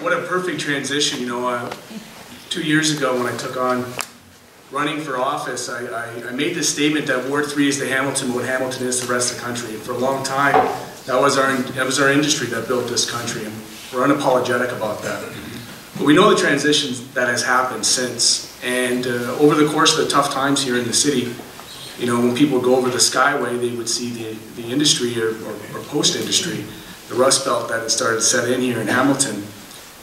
what a perfect transition. 2 years ago when I took on running for office, I made this statement that Ward 3 is the Hamilton, what Hamilton is the rest of the country. And for a long time, that was our industry that built this country, and we're unapologetic about that. But we know the transition that has happened since, and over the course of the tough times here in the city, when people go over the Skyway, they would see the industry or post-industry, the Rust Belt that had started to set in here in Hamilton,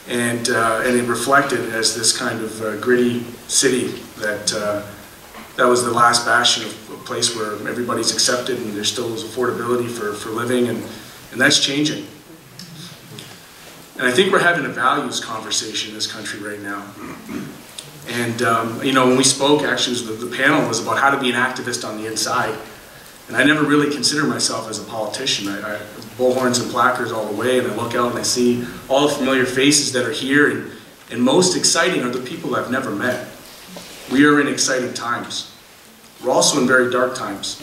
and it reflected as this kind of gritty city that was the last bastion of a place where everybody's accepted and there still is affordability for living, and that's changing. And I think we're having a values conversation in this country right now. And when we spoke, actually, the panel was about how to be an activist on the inside. And I never really considered myself as a politician. I bullhorns and placards all the way, and I look out and I see all the familiar faces that are here, and most exciting are the people I've never met. We are in exciting times. We're also in very dark times.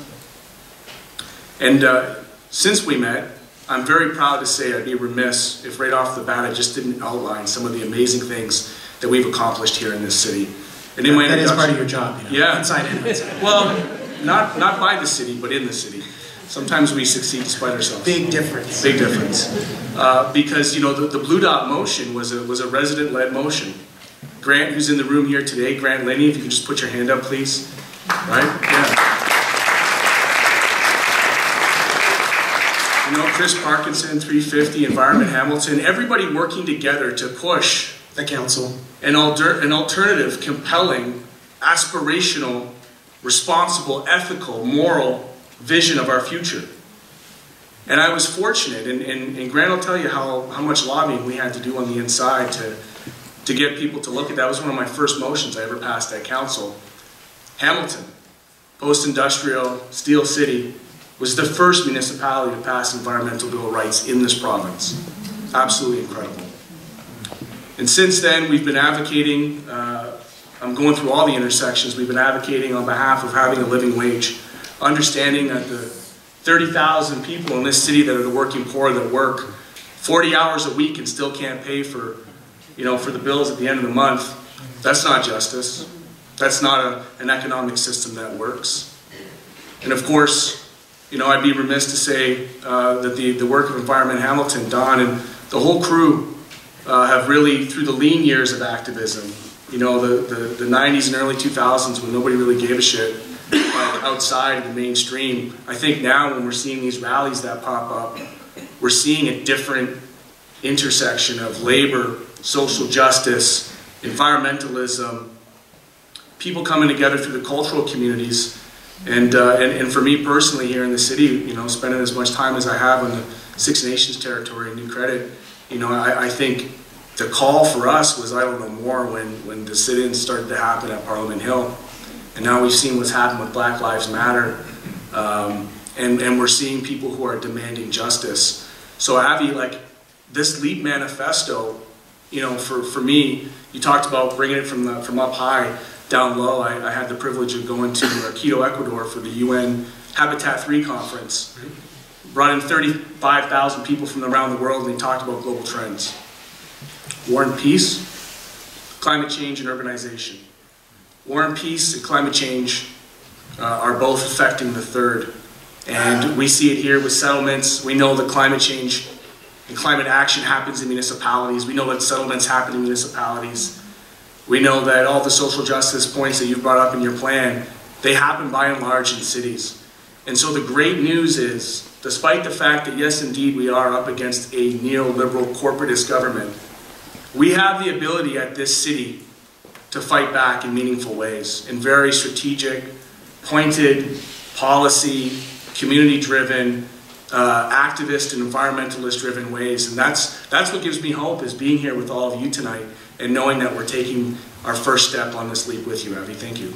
And since we met, I'm very proud to say I'd be remiss if right off the bat I just didn't outline some of the amazing things that we've accomplished here in this city. And in my that is part of your job, Yeah. Inside and outside. Well, not by the city, but in the city. Sometimes we succeed despite ourselves. Big difference. Big difference. Because the Blue Dot motion was a resident-led motion. Grant, who's in the room here today, Grant Linney, if you can just put your hand up, please. Right? Yeah. Chris Parkinson, 350, Environment Hamilton, everybody working together to push the council an alternative, compelling, aspirational, responsible, ethical, moral vision of our future. And I was fortunate, and Grant will tell you how much lobbying we had to do on the inside to get people to look at that. It was one of my first motions I ever passed at council. Hamilton, post-industrial, Steel City, was the first municipality to pass environmental bill of rights in this province. Absolutely incredible. And since then, we've been advocating, I'm going through all the intersections, we've been advocating on behalf of having a living wage, understanding that the 30,000 people in this city that are the working poor that work 40 hours a week and still can't pay for the bills at the end of the month, that's not justice. That's not an economic system that works. And of course, I'd be remiss to say that the work of Environment Hamilton, Don, and the whole crew have really, through the lean years of activism, the 90s and early 2000s when nobody really gave a shit outside of the mainstream, I think now when we're seeing these rallies that pop up, we're seeing a different intersection of labor, social justice, environmentalism, people coming together through the cultural communities. And for me personally here in the city, spending as much time as I have on the Six Nations territory in New Credit, I think the call for us was, I don't know, more when the sit-ins started to happen at Parliament Hill. And now we've seen what's happened with Black Lives Matter. And we're seeing people who are demanding justice. So Avi, this LEAP manifesto, for me, you talked about bringing it from up high down low. I had the privilege of going to Quito, Ecuador for the UN Habitat 3 conference. Brought in 35,000 people from around the world, and they talked about global trends. War and peace, climate change and urbanization. War and peace and climate change are both affecting the third. And we see it here with settlements. We know that climate change and climate action happens in municipalities. We know that settlements happen in municipalities. We know that all the social justice points that you've brought up in your plan, they happen by and large in cities. And so the great news is, despite the fact that yes, indeed, we are up against a neoliberal corporatist government, we have the ability at this city to fight back in meaningful ways, in very strategic, pointed, policy, community-driven, activist and environmentalist-driven ways. And that's what gives me hope, is being here with all of you tonight and knowing that we're taking our first step on this leap with you, Avi. Thank you.